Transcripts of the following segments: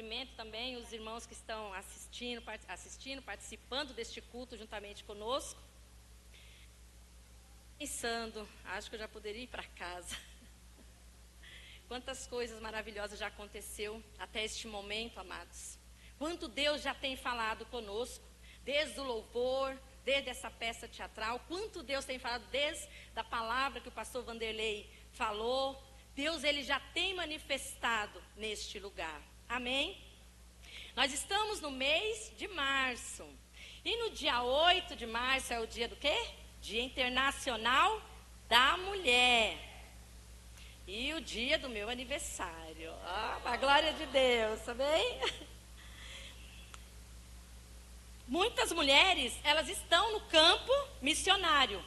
cumprimento também os irmãos que estão assistindo, participando deste culto juntamente conosco. Pensando, acho que eu já poderia ir para casa. Quantas coisas maravilhosas já aconteceu até este momento, amados. Quanto Deus já tem falado conosco, desde o louvor, desde essa peça teatral. Quanto Deus tem falado desde a palavra que o pastor Vanderlei falou. Deus, ele já tem manifestado neste lugar. Amém? Nós estamos no mês de março. E no dia 8 de março é o dia do quê? Dia Internacional da Mulher. E o dia do meu aniversário. A glória de Deus, tá bem? Muitas mulheres, elas estão no campo missionário.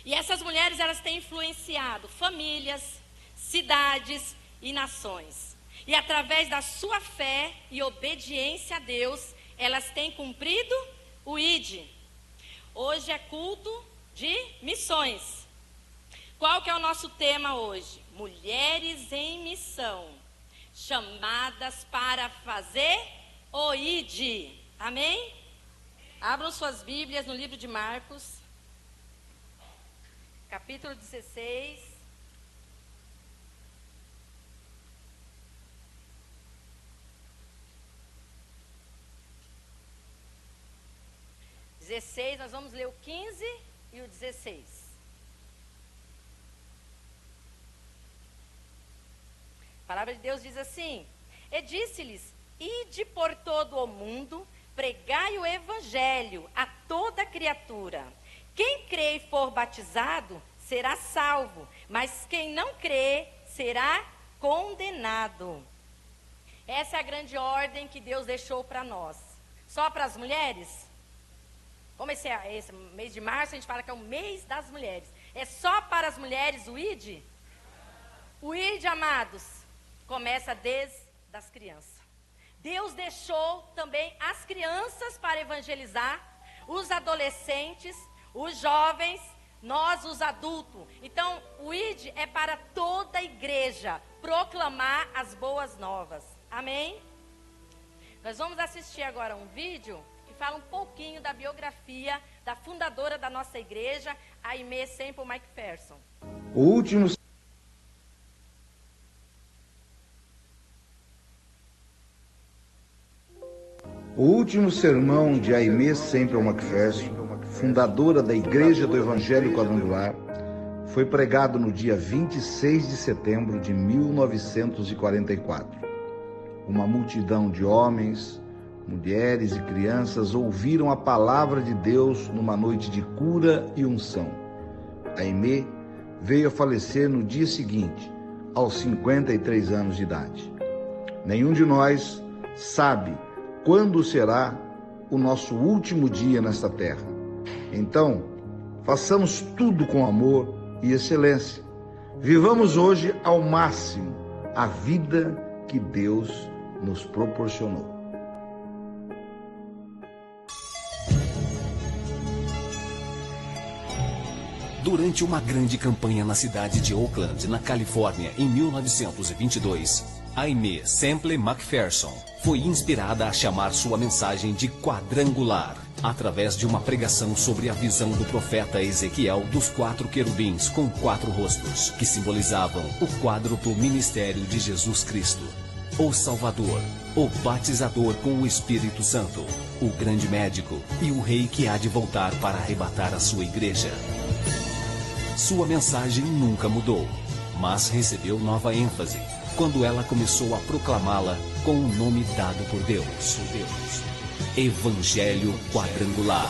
E essas mulheres, elas têm influenciado famílias, cidades e nações. E através da sua fé e obediência a Deus, elas têm cumprido o ID. Hoje é culto de missões. Qual que é o nosso tema hoje? Mulheres em missão, chamadas para fazer o ID. Amém? Abram suas Bíblias no livro de Marcos, capítulo 16. Nós vamos ler o 15 e o 16. A palavra de Deus diz assim: e disse-lhes, ide por todo o mundo, pregai o evangelho a toda criatura. Quem crê e for batizado será salvo, mas quem não crê será condenado. Essa é a grande ordem que Deus deixou para nós. Só para as mulheres? Como esse mês de março, a gente fala que é o mês das mulheres. É só para as mulheres o ID? O ID, amados, começa desde as crianças. Deus deixou também as crianças para evangelizar, os adolescentes, os jovens, nós os adultos. Então, o ID é para toda a igreja, proclamar as boas novas. Amém? Nós vamos assistir agora um vídeo que fala um pouquinho da biografia da fundadora da nossa igreja, a Aimee Semple McPherson. O último sermão de Aimee Semple McPherson, fundadora da Igreja do Evangelho Quadrangular, foi pregado no dia 26 de setembro de 1944. Uma multidão de homens, mulheres e crianças ouviram a palavra de Deus numa noite de cura e unção. Aimee veio a falecer no dia seguinte, aos 53 anos de idade. Nenhum de nós sabe quando será o nosso último dia nesta terra. Então, façamos tudo com amor e excelência. Vivamos hoje ao máximo a vida que Deus nos proporcionou. Durante uma grande campanha na cidade de Oakland, na Califórnia, em 1922, Aimee Semple McPherson foi inspirada a chamar sua mensagem de quadrangular, através de uma pregação sobre a visão do profeta Ezequiel dos 4 querubins com 4 rostos, que simbolizavam o quádruplo ministério de Jesus Cristo, o Salvador, o batizador com o Espírito Santo, o grande médico e o rei que há de voltar para arrebatar a sua igreja. Sua mensagem nunca mudou, mas recebeu nova ênfase quando ela começou a proclamá-la com o nome dado por Deus. Evangelho Quadrangular.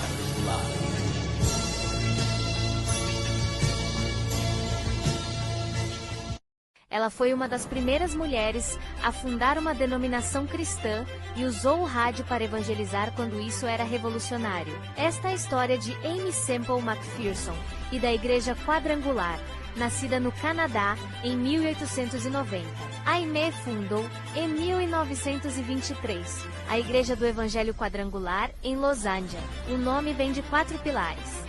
Ela foi uma das primeiras mulheres a fundar uma denominação cristã e usou o rádio para evangelizar quando isso era revolucionário. Esta é a história de Aimee Semple McPherson e da Igreja Quadrangular, nascida no Canadá em 1890. Aimee fundou, em 1923, a Igreja do Evangelho Quadrangular em Los Angeles. O nome vem de 4 pilares: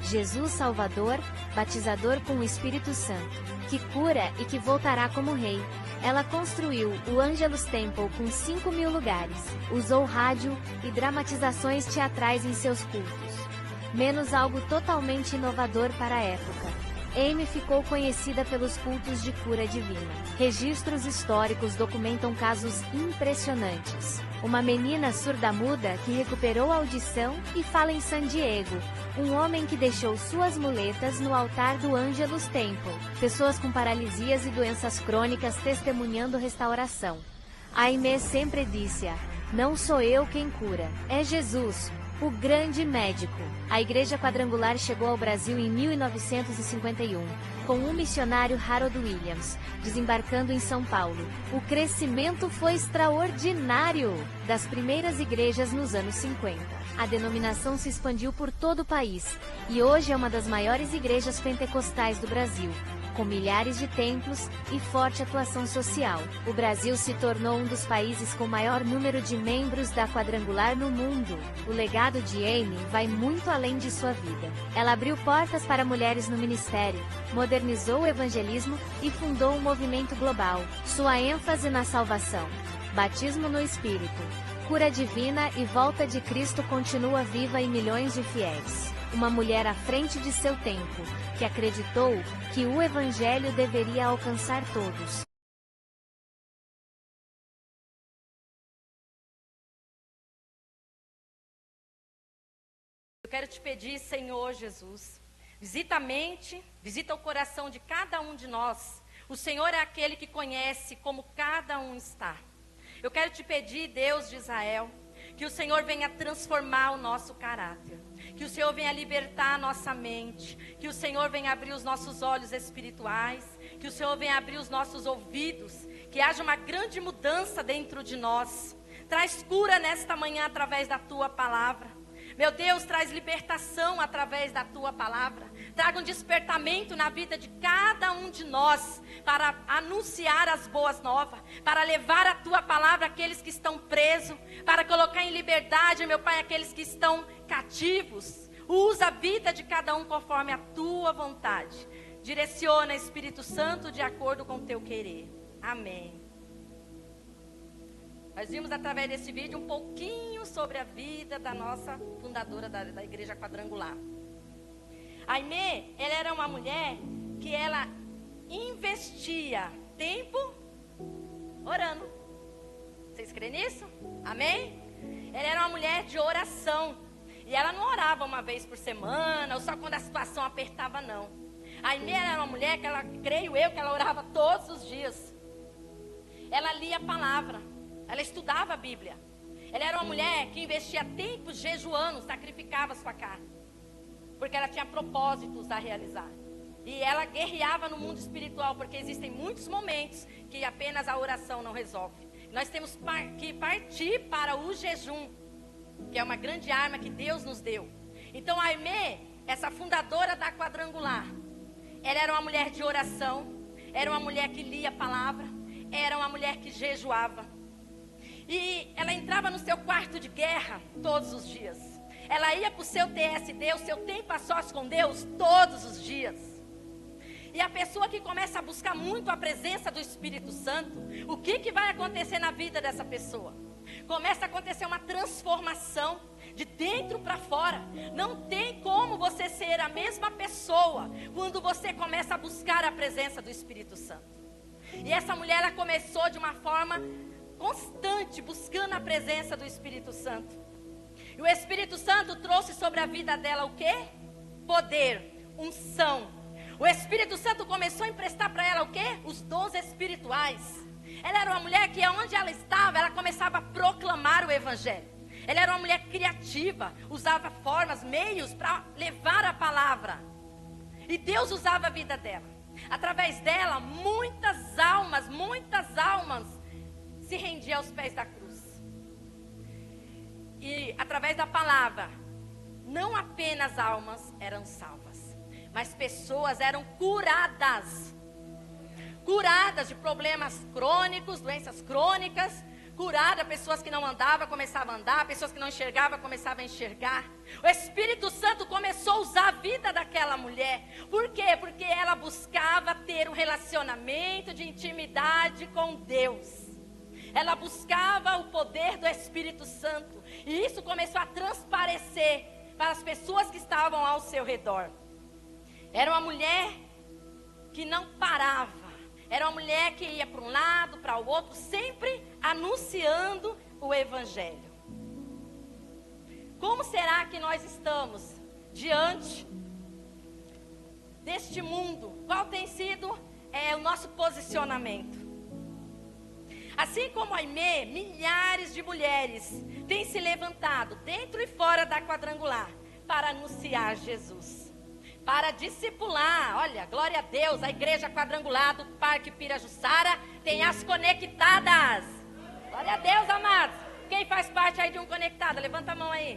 Jesus Salvador, batizador com o Espírito Santo, que cura e que voltará como rei. Ela construiu o Angelus Temple com 5.000 lugares, usou rádio e dramatizações teatrais em seus cultos. Menos algo totalmente inovador para a época. Amy ficou conhecida pelos cultos de cura divina. Registros históricos documentam casos impressionantes. Uma menina surda-muda que recuperou a audição e fala em San Diego. Um homem que deixou suas muletas no altar do Angelus Temple. Pessoas com paralisias e doenças crônicas testemunhando restauração. Aimee sempre disse: não sou eu quem cura, é Jesus, o grande médico. A Igreja Quadrangular chegou ao Brasil em 1951, com o missionário Harold Williams, desembarcando em São Paulo. O crescimento foi extraordinário das primeiras igrejas nos anos 50. A denominação se expandiu por todo o país e hoje é uma das maiores igrejas pentecostais do Brasil, com milhares de templos e forte atuação social. O Brasil se tornou um dos países com maior número de membros da Quadrangular no mundo. O legado de Amy vai muito além de sua vida. Ela abriu portas para mulheres no ministério, modernizou o evangelismo e fundou um movimento global. Sua ênfase na salvação, batismo no Espírito, cura divina e volta de Cristo continua viva em milhões de fiéis. Uma mulher à frente de seu tempo, que acreditou que o Evangelho deveria alcançar todos. Eu quero te pedir, Senhor Jesus, visita a mente, visita o coração de cada um de nós. O Senhor é aquele que conhece como cada um está. Eu quero te pedir, Deus de Israel, que o Senhor venha transformar o nosso caráter. Que o Senhor venha libertar a nossa mente, que o Senhor venha abrir os nossos olhos espirituais, que o Senhor venha abrir os nossos ouvidos, que haja uma grande mudança dentro de nós. Traz cura nesta manhã através da Tua palavra. Meu Deus, traz libertação através da Tua palavra. Traga um despertamento na vida de cada um de nós, para anunciar as boas novas, para levar a Tua palavra àqueles que estão presos, para colocar em liberdade, meu Pai, aqueles que estão cativos. Usa a vida de cada um conforme a Tua vontade. Direciona, Espírito Santo, de acordo com o Teu querer. Amém. Nós vimos através desse vídeo um pouquinho sobre a vida da nossa fundadora da Igreja Quadrangular. Aimee, ela era uma mulher que ela investia tempo orando. Vocês creem nisso? Amém? Ela era uma mulher de oração. E ela não orava uma vez por semana, ou só quando a situação apertava, não. Aimee era uma mulher que ela, creio eu, que ela orava todos os dias. Ela lia a palavra. Ela estudava a Bíblia. Ela era uma mulher que investia tempo jejuando, sacrificava sua carne. Porque ela tinha propósitos a realizar. E ela guerreava no mundo espiritual, porque existem muitos momentos que apenas a oração não resolve. Nós temos que partir para o jejum, que é uma grande arma que Deus nos deu. Então a Aimee, essa fundadora da Quadrangular, ela era uma mulher de oração, era uma mulher que lia a palavra, era uma mulher que jejuava. E ela entrava no seu quarto de guerra todos os dias. Ela ia para o seu TSD, o seu tempo a sós com Deus, todos os dias. E a pessoa que começa a buscar muito a presença do Espírito Santo, o que vai acontecer na vida dessa pessoa? Começa a acontecer uma transformação de dentro para fora. Não tem como você ser a mesma pessoa quando você começa a buscar a presença do Espírito Santo. E essa mulher, ela começou de uma forma constante, buscando a presença do Espírito Santo. E o Espírito Santo trouxe sobre a vida dela o quê? Poder, unção. O Espírito Santo começou a emprestar para ela o quê? Os dons espirituais. Ela era uma mulher que onde ela estava, ela começava a proclamar o Evangelho. Ela era uma mulher criativa, usava formas, meios para levar a palavra. E Deus usava a vida dela. Através dela, muitas almas se rendia aos pés da cruz. E através da palavra, não apenas almas eram salvas, mas pessoas eram curadas. Curadas de problemas crônicos, doenças crônicas, curada, pessoas que não andavam começavam a andar, pessoas que não enxergavam começavam a enxergar. O Espírito Santo começou a usar a vida daquela mulher. Por quê? Porque ela buscava ter um relacionamento de intimidade com Deus. Ela buscava o poder do Espírito Santo. E isso começou a transparecer para as pessoas que estavam ao seu redor. Era uma mulher que não parava. Era uma mulher que ia para um lado, para o outro, sempre anunciando o Evangelho. Como será que nós estamos diante deste mundo? Qual tem sido o nosso posicionamento? Assim como a Aimee, milhares de mulheres têm se levantado dentro e fora da quadrangular para anunciar Jesus, para discipular. Olha, glória a Deus, a igreja quadrangular do Parque Pirajussara tem as conectadas. Glória a Deus, amados. Quem faz parte aí de um conectado? Levanta a mão aí.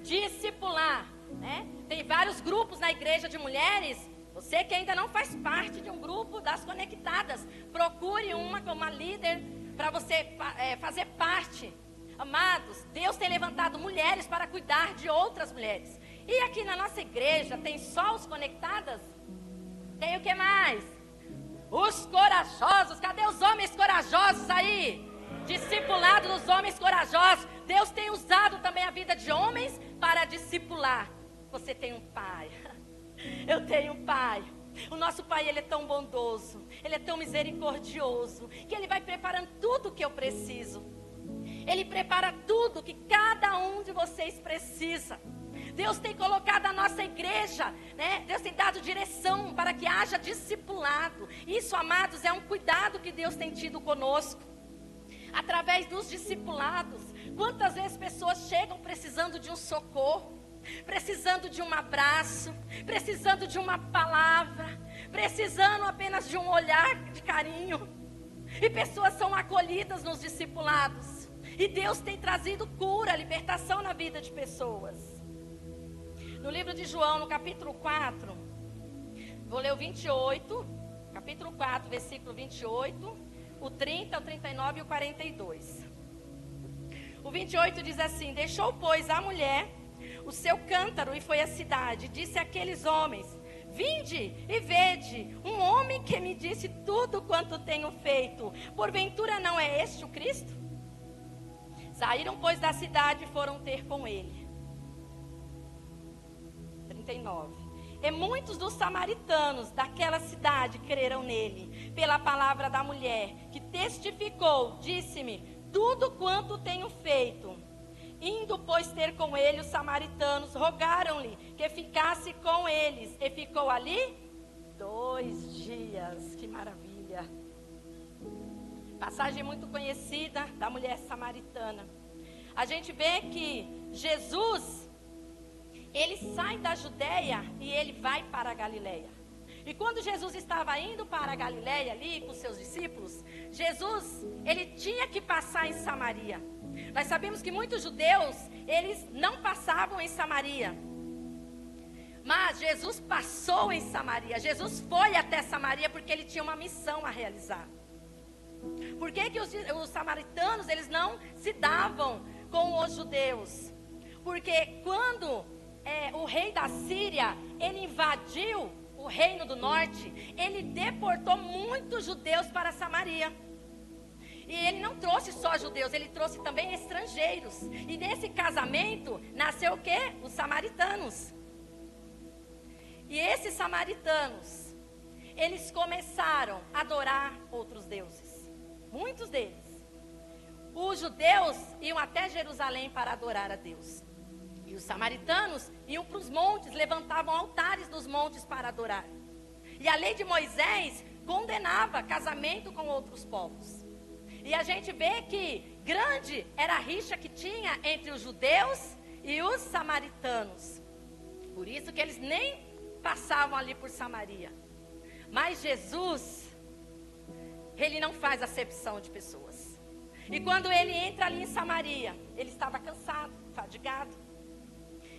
Discipular, né? Tem vários grupos na igreja de mulheres. Você que ainda não faz parte de um grupo das conectadas, procure uma como a líder para você fazer parte. Amados, Deus tem levantado mulheres para cuidar de outras mulheres. E aqui na nossa igreja tem só os conectadas? Tem o que mais? Os corajosos. Cadê os homens corajosos aí? Discipulado dos homens corajosos. Deus tem usado também a vida de homens para discipular. Você tem um pai. Eu tenho um pai. O nosso pai, ele é tão bondoso, ele é tão misericordioso, que ele vai preparando tudo o que eu preciso. Ele prepara tudo que cada um de vocês precisa. Deus tem colocado a nossa igreja, né? Deus tem dado direção para que haja discipulado. Isso, amados, é um cuidado que Deus tem tido conosco. Através dos discipulados, quantas vezes pessoas chegam precisando de um socorro, precisando de um abraço, precisando de uma palavra, precisando apenas de um olhar de carinho. E pessoas são acolhidas nos discipulados. E Deus tem trazido cura, libertação na vida de pessoas. No livro de João, no capítulo 4, vou ler o 28, capítulo 4, versículo 28, o 30, o 39 e o 42. O 28 diz assim: deixou, pois, a mulher o seu cântaro e foi à cidade. Disse àqueles homens: vinde e vede um homem que me disse tudo quanto tenho feito. Porventura não é este o Cristo? Saíram, pois, da cidade e foram ter com ele. 39. E muitos dos samaritanos daquela cidade creram nele, pela palavra da mulher, que testificou, disse-me, tudo quanto tenho feito. Indo, pois, ter com ele, os samaritanos rogaram-lhe que ficasse com eles. E ficou ali 2 dias. Que maravilha. Passagem muito conhecida da mulher samaritana. A gente vê que Jesus, ele sai da Judeia e ele vai para a Galileia. E quando Jesus estava indo para a Galileia ali com seus discípulos, Jesus, ele tinha que passar em Samaria. Nós sabemos que muitos judeus, eles não passavam em Samaria. Mas Jesus passou em Samaria. Jesus foi até Samaria porque ele tinha uma missão a realizar. Por que que os samaritanos, eles não se davam com os judeus? Porque quando o rei da Síria, ele invadiu o reino do norte, ele deportou muitos judeus para Samaria. E ele não trouxe só judeus, ele trouxe também estrangeiros. E nesse casamento nasceu o quê? Os samaritanos. E esses samaritanos, eles começaram a adorar outros deuses. Muitos deles. Os judeus iam até Jerusalém para adorar a Deus. E os samaritanos iam para os montes, levantavam altares nos montes para adorar. E a lei de Moisés condenava casamento com outros povos. E a gente vê que grande era a rixa que tinha entre os judeus e os samaritanos. Por isso que eles nem passavam ali por Samaria. Mas Jesus, ele não faz acepção de pessoas. E quando ele entra ali em Samaria, ele estava cansado, fadigado.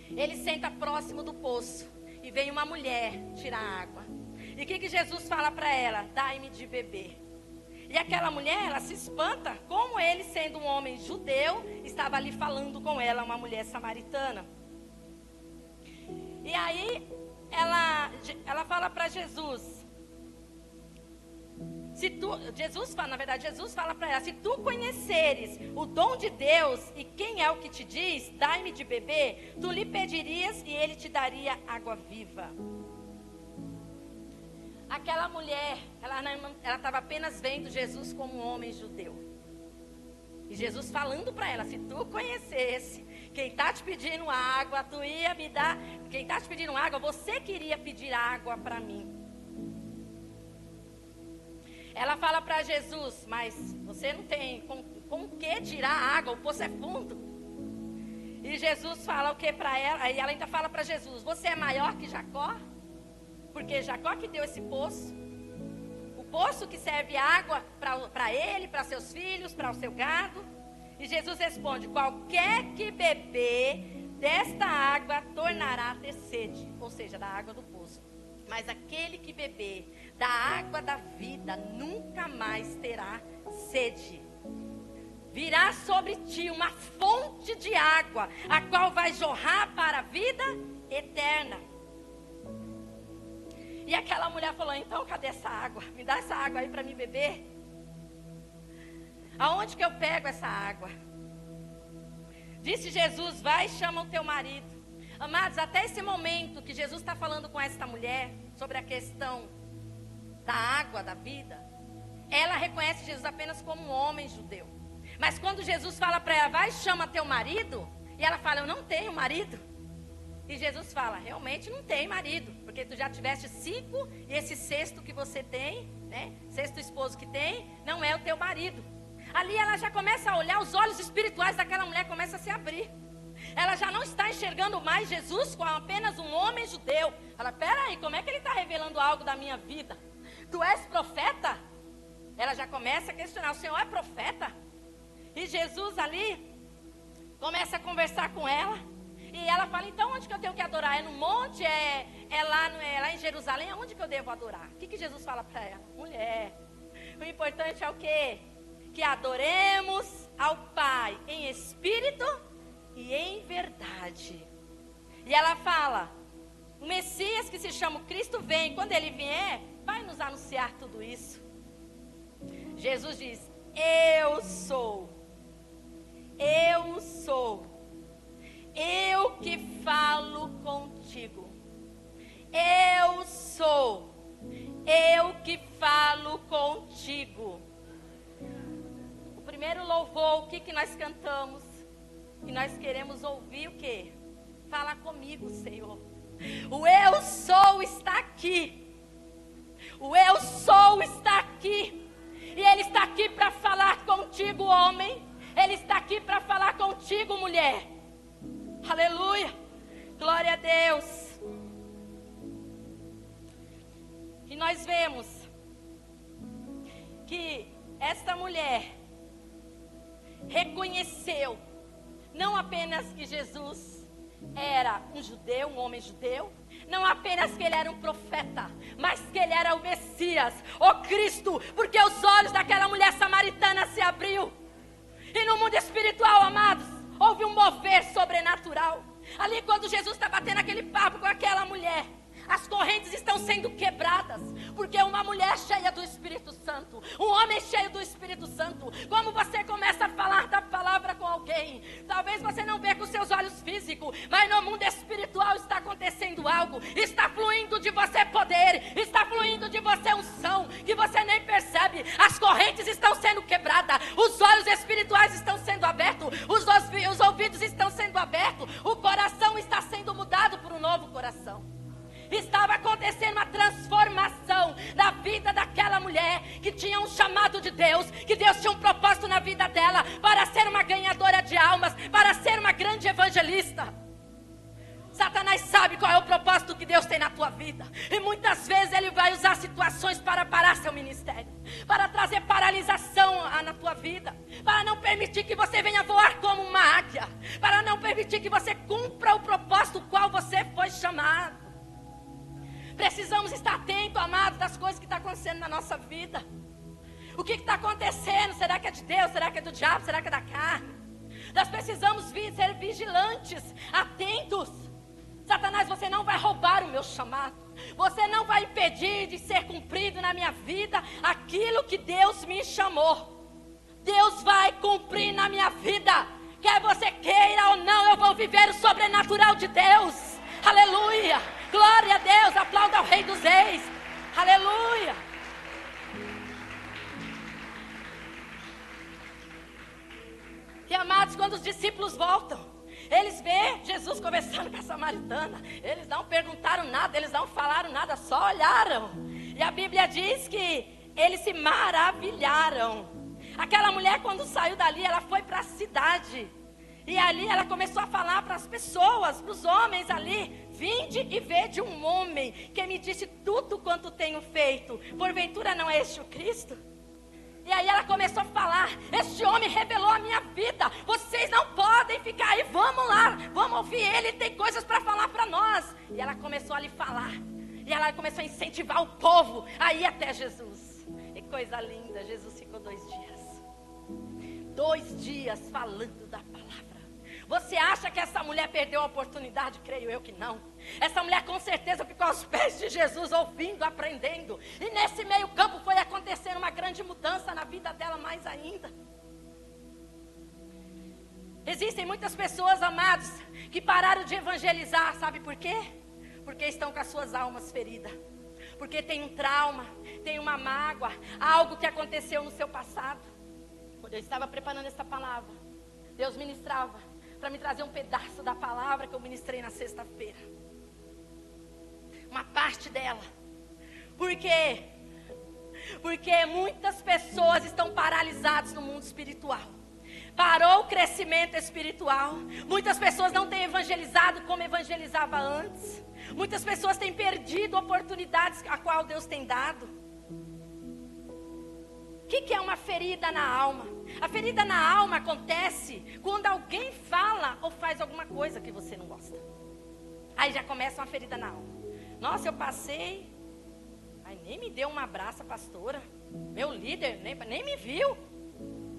Ele senta próximo do poço e vem uma mulher tirar água. E o que Jesus fala para ela? Dai-me de beber. E aquela mulher, ela se espanta, como ele, sendo um homem judeu, estava ali falando com ela, uma mulher samaritana. E aí, ela fala para Jesus. Jesus fala para ela: se tu conheceres o dom de Deus e quem é o que te diz, dai-me de beber, tu lhe pedirias e ele te daria água viva. Aquela mulher, ela estava apenas vendo Jesus como um homem judeu. E Jesus falando para ela: se tu conhecesse quem está te pedindo água, tu ia me dar. Quem está te pedindo água, você queria pedir água para mim. Ela fala para Jesus: mas você não tem com que tirar água, o poço é fundo. E Jesus fala o que para ela? Aí ela ainda fala para Jesus: você é maior que Jacó? Porque Jacó que deu esse poço. O poço que serve água para ele, para seus filhos, para o seu gado. E Jesus responde: qualquer que beber desta água tornará a ter sede. Ou seja, da água do poço. Mas aquele que beber da água da vida nunca mais terá sede. Virá sobre ti uma fonte de água, a qual vai jorrar para a vida eterna. E aquela mulher falou: então cadê essa água? Me dá essa água aí para me beber. Aonde que eu pego essa água? Disse Jesus: vai e chama o teu marido. Amados, até esse momento que Jesus está falando com esta mulher sobre a questão da água da vida, ela reconhece Jesus apenas como um homem judeu. Mas quando Jesus fala para ela: vai e chama teu marido, e ela fala: eu não tenho marido. E Jesus fala: realmente não tem marido, porque tu já tiveste 5 e esse 6º que você tem, né, 6º esposo que tem, não é o teu marido. Ali ela já começa a olhar, os olhos espirituais daquela mulher começam a se abrir. Ela já não está enxergando mais Jesus como apenas um homem judeu. Ela: peraí, como é que ele está revelando algo da minha vida? Tu és profeta? Ela já começa a questionar: o Senhor é profeta? E Jesus ali começa a conversar com ela. E ela fala: então onde que eu tenho que adorar? É no monte? É lá em Jerusalém? Aonde que eu devo adorar? O que Jesus fala para ela? Mulher, o importante é o quê? Que adoremos ao Pai em espírito e em verdade. E ela fala: o Messias, que se chama Cristo, vem. Quando ele vier, vai nos anunciar tudo isso. Jesus diz: eu sou eu que falo contigo. Eu sou eu que falo contigo. O primeiro louvor, o que nós cantamos? E nós queremos ouvir o quê? Fala comigo, Senhor. O eu sou está aqui. O eu sou está aqui. E Ele está aqui para falar contigo, homem. Ele está aqui para falar contigo, mulher. Aleluia. Glória a Deus. E nós vemos que esta mulher reconheceu não apenas que Jesus era um judeu, um homem judeu, não apenas que ele era um profeta, mas que ele era o Messias, o Cristo, porque os olhos daquela mulher samaritana se abriu. E no mundo espiritual, amados, houve um mover sobrenatural. Ali quando Jesus está batendo aquele papo com aquela mulher, as correntes estão sendo quebradas, porque uma mulher cheia do Espírito Santo, um homem cheio do Espírito Santo, como você começa a falar da palavra com alguém, talvez você não vê com seus olhos físicos, mas no mundo espiritual está acontecendo algo, está fluindo de você poder, está fluindo de você unção, que você nem percebe. As correntes estão sendo quebradas, os olhos espirituais estão sendo abertos, os ouvidos estão sendo abertos, o coração está sendo mudado por um novo coração. Estava acontecendo uma transformação na vida daquela mulher que tinha um chamado de Deus, que Deus tinha um propósito na vida dela para ser uma ganhadora de almas, para ser uma grande evangelista. Satanás sabe qual é o propósito que Deus tem na tua vida, e muitas vezes ele vai usar situações para parar seu ministério, para trazer paralisação na tua vida, para não permitir que você venha voar como uma águia, para não permitir que você cumpra o propósito qual você foi chamado. Precisamos estar atentos, amados, das coisas que estão acontecendo na nossa vida. O que está acontecendo? Será que é de Deus? Será que é do diabo? Será que é da carne? Nós precisamos ser vigilantes, atentos. Satanás, você não vai roubar o meu chamado. Você não vai impedir de ser cumprido na minha vida aquilo que Deus me chamou. Deus vai cumprir na minha vida. Quer você queira ou não, eu vou viver o sobrenatural de Deus. Aleluia. Glória a Deus. Aplauda ao Rei dos Reis. Aleluia. E amados, quando os discípulos voltam, eles vê Jesus conversando com a samaritana. Eles não perguntaram nada, eles não falaram nada, só olharam. E a Bíblia diz que eles se maravilharam. Aquela mulher, quando saiu dali, ela foi para a cidade. E ali ela começou a falar para as pessoas, para os homens ali: vinde e vede um homem que me disse tudo quanto tenho feito. Porventura não é este o Cristo? E aí ela começou a falar: este homem revelou a minha vida. Vocês não podem ficar aí, vamos lá, vamos ouvir ele tem coisas para falar para nós. E ela começou a lhe falar. E ela começou a incentivar o povo a ir até Jesus. E coisa linda, Jesus ficou 2 dias. 2 dias falando da palavra. Você acha que essa mulher perdeu a oportunidade? Creio eu que não. Essa mulher com certeza ficou aos pés de Jesus, ouvindo, aprendendo. E nesse meio campo foi acontecendo uma grande mudança na vida dela mais ainda. Existem muitas pessoas, amados, que pararam de evangelizar. Sabe por quê? Porque estão com as suas almas feridas. Porque tem um trauma, tem uma mágoa, algo que aconteceu no seu passado. Quando eu estava preparando essa palavra, Deus ministrava para me trazer um pedaço da palavra que eu ministrei na sexta-feira. Uma parte dela. Por quê? Porque muitas pessoas estão paralisadas no mundo espiritual. Parou o crescimento espiritual. Muitas pessoas não têm evangelizado como evangelizava antes. Muitas pessoas têm perdido oportunidades a qual Deus tem dado. O que é uma ferida na alma? A ferida na alma acontece quando alguém fala ou faz alguma coisa que você não gosta. Aí já começa uma ferida na alma. Nossa, eu passei, aí nem me deu um abraço a pastora. Meu líder nem me viu.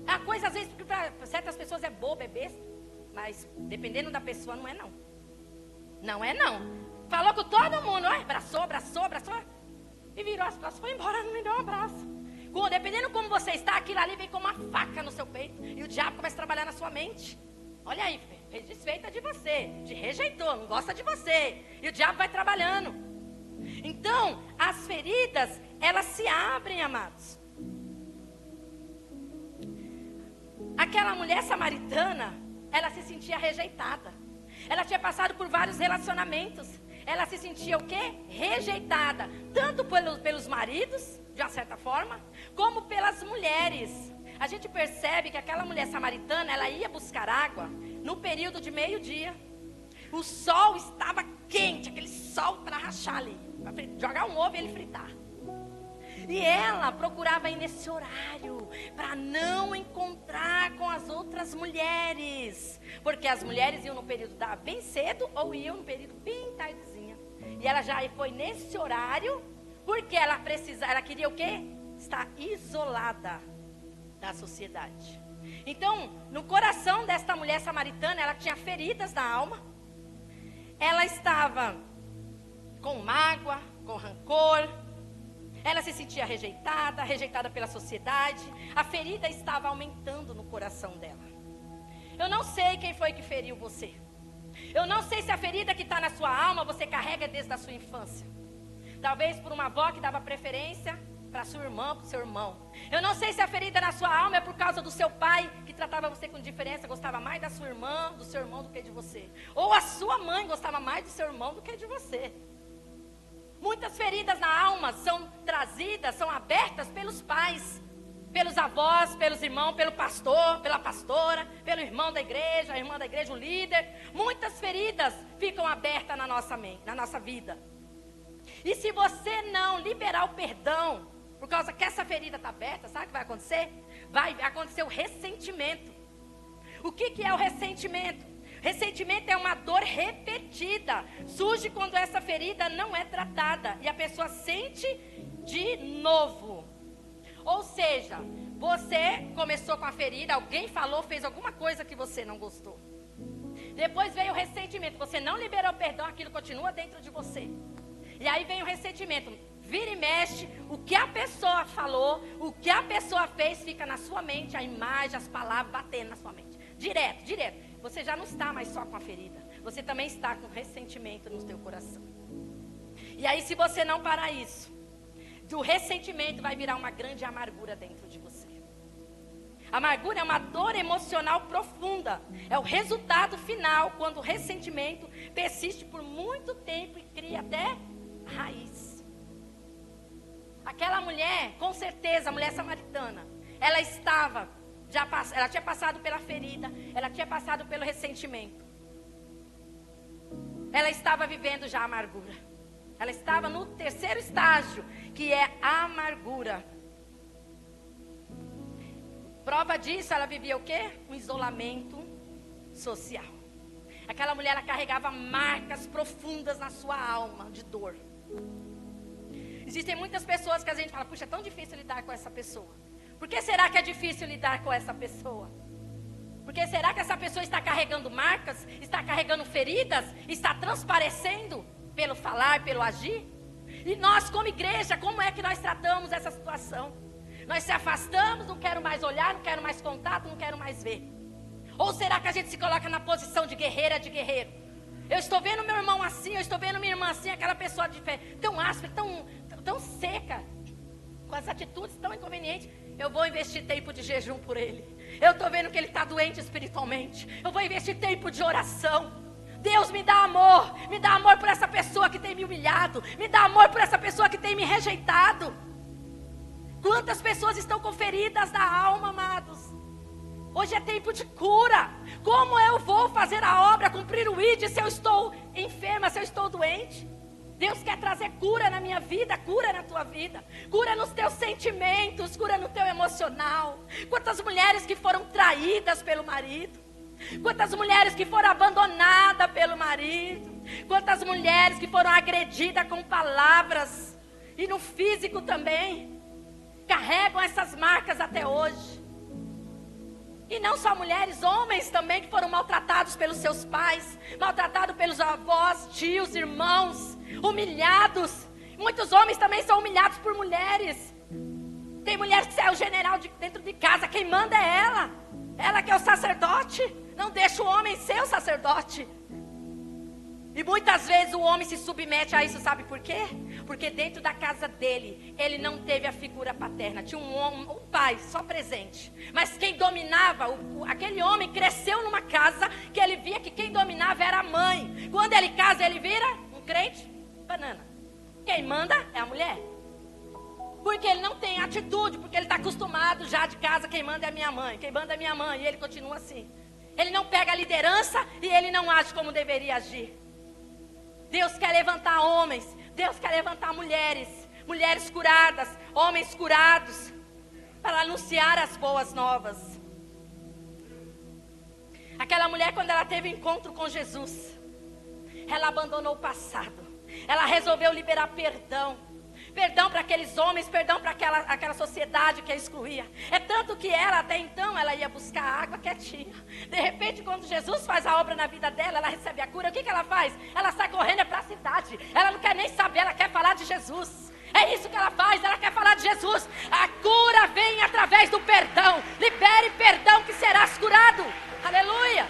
A coisa às vezes para certas pessoas é boba, é besta. Mas dependendo da pessoa não é não. Não é não. Falou com todo mundo, abraçou. E virou as costas, foi embora, não me deu um abraço. Dependendo como você está, aquilo ali vem como uma faca no seu peito. E o diabo começa a trabalhar na sua mente. Olha aí, fez desfeita de você, te rejeitou, não gosta de você. E o diabo vai trabalhando. Então, as feridas, elas se abrem, amados. Aquela mulher samaritana, ela se sentia rejeitada. Ela tinha passado por vários relacionamentos. Ela se sentia o quê? Rejeitada. Tanto pelos maridos, de uma certa forma, como pelas mulheres. A gente percebe que aquela mulher samaritana, ela ia buscar água no período de meio-dia. O sol estava quente, aquele sol para rachar ali, para jogar um ovo e ele fritar. E ela procurava ir nesse horário para não encontrar com as outras mulheres. Porque as mulheres iam no período bem cedo ou iam no período bem tardezinha. E ela já foi nesse horário porque ela queria o quê? Estar isolada da sociedade. Então, no coração desta mulher samaritana, ela tinha feridas na alma. Ela estava com mágoa, com rancor. Ela se sentia rejeitada pela sociedade. A ferida estava aumentando no coração dela. Eu não sei quem foi que feriu você. Eu não sei se a ferida que está na sua alma você carrega desde a sua infância. Talvez por uma avó que dava preferência para sua irmã, para o seu irmão. Eu não sei se a ferida na sua alma é por causa do seu pai, que tratava você com diferença, gostava mais da sua irmã, do seu irmão do que de você. Ou a sua mãe gostava mais do seu irmão do que de você. Muitas feridas na alma são trazidas, são abertas pelos pais, pelos avós, pelos irmãos, pelo pastor, pela pastora, pelo irmão da igreja, a irmã da igreja, o líder. Muitas feridas ficam abertas na nossa mente, na nossa vida. E se você não liberar o perdão, por causa que essa ferida está aberta, sabe o que vai acontecer? Vai acontecer o ressentimento. O que é o ressentimento? Ressentimento é uma dor repetida. Surge quando essa ferida não é tratada e a pessoa sente de novo. Ou seja, você começou com a ferida, alguém falou, fez alguma coisa que você não gostou. Depois veio o ressentimento, você não liberou perdão, aquilo continua dentro de você. E aí vem o ressentimento, vira e mexe, o que a pessoa falou, o que a pessoa fez, fica na sua mente, a imagem, as palavras batendo na sua mente. Direto, direto. Você já não está mais só com a ferida, você também está com ressentimento no seu coração. E aí, se você não parar isso, do ressentimento vai virar uma grande amargura dentro de você. Amargura é uma dor emocional profunda. É o resultado final quando o ressentimento persiste por muito tempo e cria até raiz. Aquela mulher, com certeza, a mulher samaritana, ela tinha passado pela ferida, ela tinha passado pelo ressentimento. Ela estava vivendo já a amargura. Ela estava no terceiro estágio, que é a amargura. Prova disso, ela vivia o quê? Um isolamento social. Aquela mulher, ela carregava marcas profundas na sua alma de dor. Existem muitas pessoas que a gente fala, puxa, é tão difícil lidar com essa pessoa. Por que será que é difícil lidar com essa pessoa? Porque será que essa pessoa está carregando marcas? Está carregando feridas? Está transparecendo pelo falar, pelo agir? E nós, como igreja, como é que nós tratamos essa situação? Nós se afastamos, não quero mais olhar, não quero mais contato, não quero mais ver. Ou será que a gente se coloca na posição de guerreira, de guerreiro? Eu estou vendo meu irmão assim, eu estou vendo minha irmã assim, aquela pessoa de fé tão áspera, tão seca, com as atitudes tão inconvenientes. Eu vou investir tempo de jejum por ele. Eu estou vendo que ele está doente espiritualmente. Eu vou investir tempo de oração. Deus, me dá amor por essa pessoa que tem me humilhado, me dá amor por essa pessoa que tem me rejeitado. Quantas pessoas estão com feridas da alma, amados? Hoje é tempo de cura. Como eu vou fazer a obra, cumprir o ID se eu estou enferma, se eu estou doente? Deus quer trazer cura na minha vida, cura na tua vida, cura nos teus sentimentos, cura no teu emocional. Quantas mulheres que foram traídas pelo marido, quantas mulheres que foram abandonadas pelo marido, quantas mulheres que foram agredidas com palavras e no físico também, carregam essas marcas até hoje. E não só mulheres, homens também que foram maltratados pelos seus pais, maltratados pelos avós, tios, irmãos, humilhados. Muitos homens também são humilhados por mulheres. Tem mulheres que é o general dentro de casa, quem manda é ela. Ela que é o sacerdote, não deixa o homem ser o sacerdote. E muitas vezes o homem se submete a isso, sabe por quê? Porque dentro da casa dele, ele não teve a figura paterna. Tinha um pai só presente. Mas quem dominava, aquele homem cresceu numa casa que ele via que quem dominava era a mãe. Quando ele casa, ele vira um crente banana. Quem manda é a mulher. Porque ele não tem atitude, porque ele está acostumado já de casa, quem manda é a minha mãe, quem manda é a minha mãe. E ele continua assim. Ele não pega a liderança e ele não age como deveria agir. Deus quer levantar homens, Deus quer levantar mulheres, mulheres curadas, homens curados, para anunciar as boas novas. Aquela mulher, quando ela teve encontro com Jesus, ela abandonou o passado, ela resolveu liberar perdão. Perdão para aqueles homens, perdão para aquela sociedade que a excluía. É tanto que ela, até então, ela ia buscar água quietinha. De repente, quando Jesus faz a obra na vida dela, ela recebe a cura. O que ela faz? Ela sai correndo para a cidade. Ela não quer nem saber, ela quer falar de Jesus. É isso que ela faz, ela quer falar de Jesus. A cura vem através do perdão. Libere perdão que serás curado. Aleluia.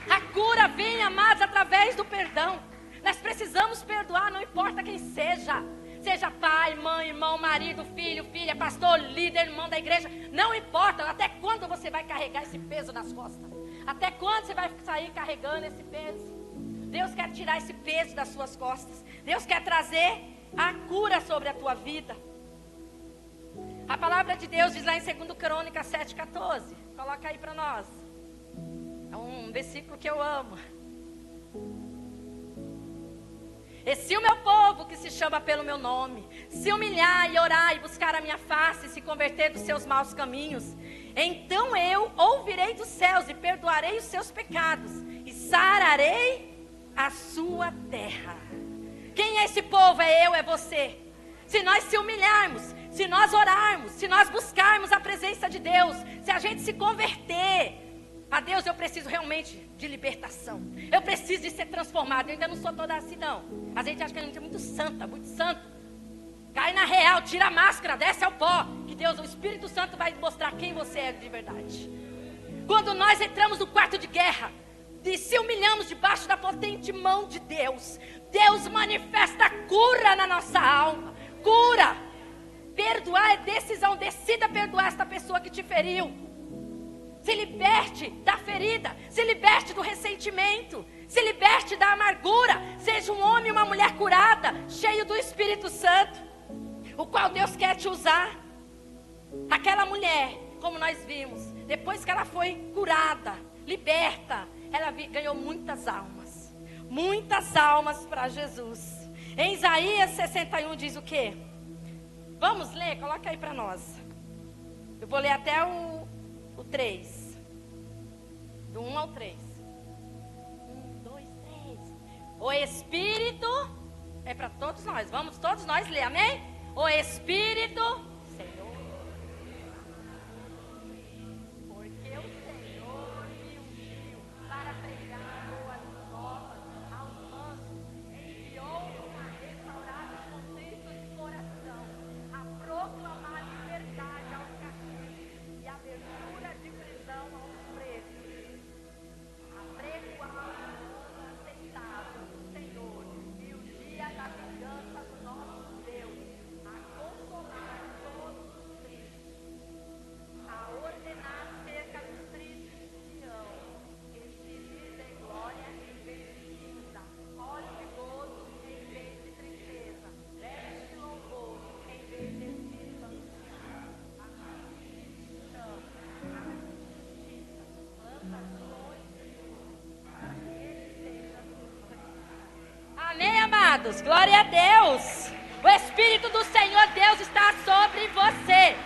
A cura vem, amados, através do perdão. Nós precisamos perdoar, não importa quem seja. Seja pai, mãe, irmão, marido, filho, filha, pastor, líder, irmão da igreja. Não importa, até quando você vai carregar esse peso nas costas? Até quando você vai sair carregando esse peso? Deus quer tirar esse peso das suas costas. Deus quer trazer a cura sobre a tua vida. A palavra de Deus diz lá em 2 Crônicas 7,14. Coloca aí para nós. É um versículo que eu amo. E se o meu povo, que se chama pelo meu nome, se humilhar e orar e buscar a minha face, e se converter dos seus maus caminhos, então eu ouvirei dos céus e perdoarei os seus pecados e sararei a sua terra. Quem é esse povo? É eu, é você. Se nós se humilharmos, Se nós orarmos, se nós buscarmos a presença de Deus, se a gente se converter a Deus, eu preciso realmente de libertação. Eu preciso de ser transformado. Eu ainda não sou toda assim, não. A gente acha que a gente é muito santa, muito santo. Cai na real, tira a máscara, desce ao pó. Que Deus, o Espírito Santo vai mostrar quem você é de verdade. Quando nós entramos no quarto de guerra e se humilhamos debaixo da potente mão de Deus, Deus manifesta cura na nossa alma. Cura. Perdoar é decisão. Decida perdoar esta pessoa que te feriu. Se liberte da ferida, se liberte do ressentimento, se liberte da amargura. Seja um homem e uma mulher curada, cheio do Espírito Santo, o qual Deus quer te usar. Aquela mulher, como nós vimos, depois que ela foi curada, liberta, ela ganhou muitas almas para Jesus. Em Isaías 61 diz o quê? Vamos ler, coloca aí para nós. Eu vou ler até o 3. Do 1 ao 3. 1, 2, 3. O Espírito é para todos nós. Vamos todos nós ler, amém? O Espírito, Senhor, porque o Senhor me ungiu para pregar boas novas aos mansos, enviou-me a restaurar os contritos de coração, a proclamar liberdade aos cativos e abertura de prisão aos presos, a pregoar o ano aceitável do Senhor e o dia da vingança do nosso Deus, a consolar todos os tristes, a ordenar cerca dos tristes de Sião, que se dizem glória em vez de cinza, óleo de gozo em vez de tristeza, vestes de louvor em vez de espírito angustiado, a chão, a justiça, plantações de luz, para que ele seja Amém, amados? Glória a Deus. O Espírito do Senhor Deus está sobre você.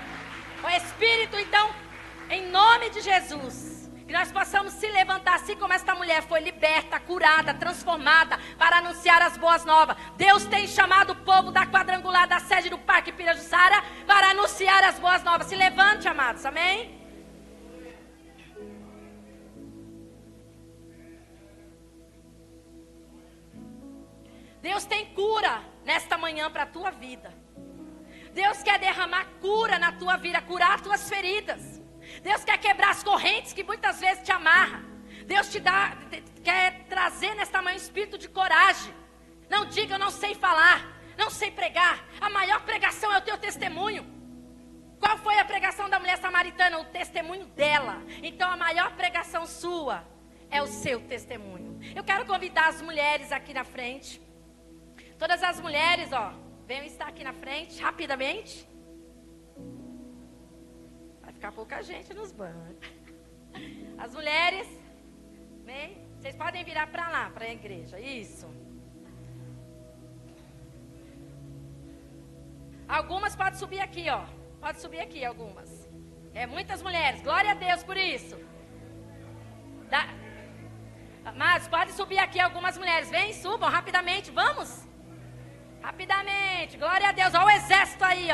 O Espírito, então, em nome de Jesus, que nós possamos se levantar assim como esta mulher foi liberta, curada, transformada, para anunciar as boas novas. Deus tem chamado o povo da quadrangular da sede do Parque Pirajussara para anunciar as boas novas. Se levante, amados, amém? Deus tem cura nesta manhã para a tua vida. Deus quer derramar cura na tua vida, curar as tuas feridas. Deus quer quebrar as correntes que muitas vezes te amarram. Deus quer trazer nesta manhã um espírito de coragem. Não diga, eu não sei falar, não sei pregar. A maior pregação é o teu testemunho. Qual foi a pregação da mulher samaritana? O testemunho dela. Então a maior pregação sua é o seu testemunho. Eu quero convidar as mulheres aqui na frente. Todas as mulheres, venham estar aqui na frente, rapidamente. Vai ficar pouca gente nos bancos. As mulheres, bem, vocês podem virar para lá, para a igreja, isso. Algumas podem subir aqui, pode subir aqui algumas. Muitas mulheres, glória a Deus por isso. Mas pode subir aqui algumas mulheres, vem, subam rapidamente, vamos. Rapidamente, glória a Deus, olha o exército aí,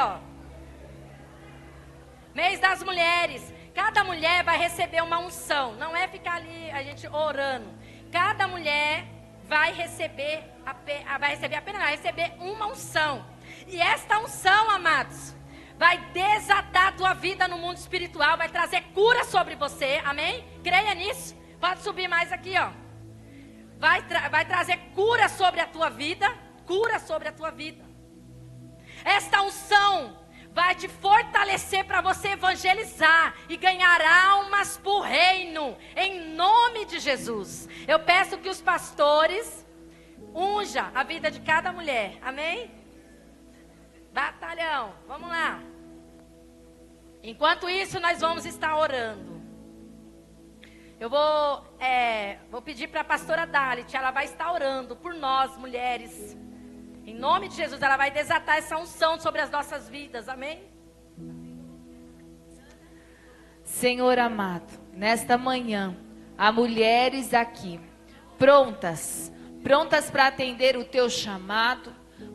Mês das mulheres, cada mulher vai receber uma unção, não é ficar ali a gente orando. Cada mulher vai receber uma unção. E esta unção, amados, vai desatar a tua vida no mundo espiritual, vai trazer cura sobre você, amém? Creia nisso, pode subir mais aqui, vai trazer cura sobre a tua vida. Cura sobre a tua vida. Esta unção vai te fortalecer para você evangelizar e ganhar almas para o reino, em nome de Jesus. Eu peço que os pastores unjam a vida de cada mulher, amém? Batalhão, vamos lá. Enquanto isso, nós vamos estar orando. Eu vou pedir para a pastora Dalit, ela vai estar orando por nós, mulheres. Em nome de Jesus, ela vai desatar essa unção sobre as nossas vidas, amém? Senhor amado, nesta manhã, há mulheres aqui, prontas para atender o teu chamado,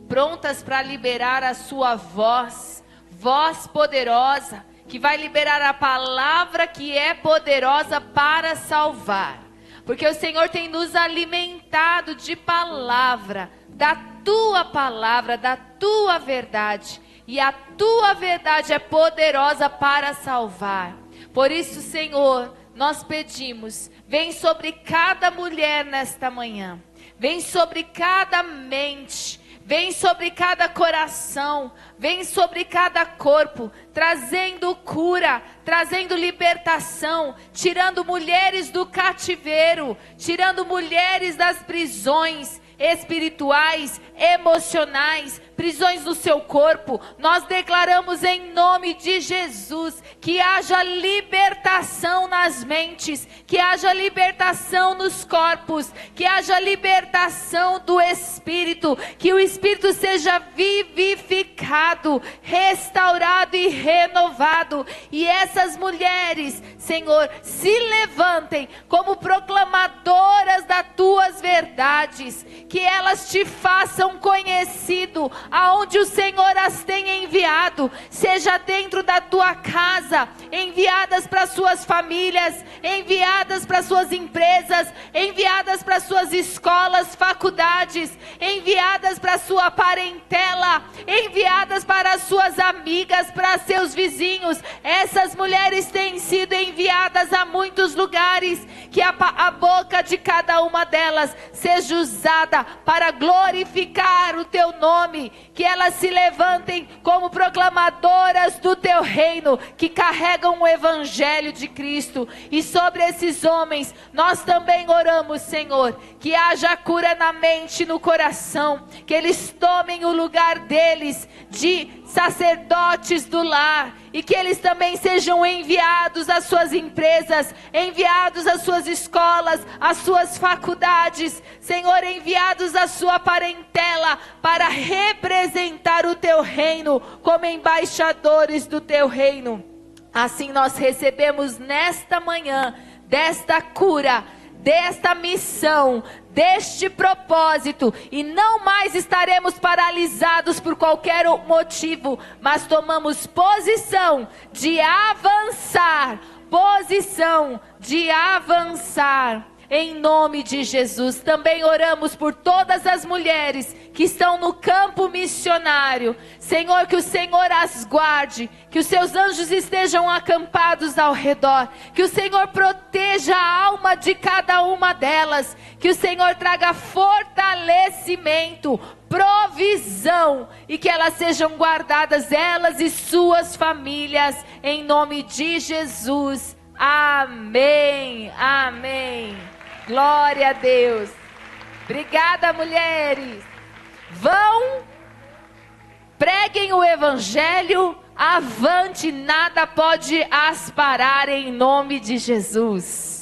prontas para liberar a sua voz, voz poderosa, que vai liberar a palavra que é poderosa para salvar. Porque o Senhor tem nos alimentado de palavra, da tua verdade. E a tua verdade é poderosa para salvar. Por isso, Senhor, nós pedimos, vem sobre cada mulher nesta manhã. Vem sobre cada mente. Vem sobre cada coração, vem sobre cada corpo, trazendo cura, trazendo libertação, tirando mulheres do cativeiro, tirando mulheres das prisões espirituais, emocionais, prisões do seu corpo. Nós declaramos em nome de Jesus que haja libertação nas mentes, que haja libertação nos corpos, que haja libertação do espírito, que o espírito seja vivificado, restaurado e renovado. E essas mulheres, Senhor, se levantem como proclamadoras das tuas verdades, que elas te façam conhecido aonde o Senhor as tem enviado, seja dentro da tua casa, enviadas para suas famílias, enviadas para suas empresas, enviadas para suas escolas, faculdades, enviadas para sua parentela, enviadas para suas amigas, para seus vizinhos. Essas mulheres têm sido enviadas a muitos lugares, que a boca de cada uma delas seja usada para glorificar o teu nome, que elas se levantem como proclamadoras do teu reino, que carregam o evangelho de Cristo. E sobre esses homens, nós também oramos, Senhor, que haja cura na mente e no coração, que eles tomem o lugar deles de sacerdotes do lar, e que eles também sejam enviados às suas empresas, enviados às suas escolas, às suas faculdades, Senhor, enviados à sua parentela, para representar o teu reino, como embaixadores do teu reino. Assim nós recebemos nesta manhã, desta cura, desta missão, deste propósito, e não mais estaremos paralisados por qualquer motivo, mas tomamos posição de avançar, em nome de Jesus. Também oramos por todas as mulheres que estão no campo missionário. Senhor, que o Senhor as guarde, que os seus anjos estejam acampados ao redor, que o Senhor proteja a alma de cada uma delas, que o Senhor traga fortalecimento, provisão, e que elas sejam guardadas, elas e suas famílias, em nome de Jesus. Amém, amém. Glória a Deus. Obrigada, mulheres. Vão, preguem o evangelho, avante, nada pode as parar, em nome de Jesus.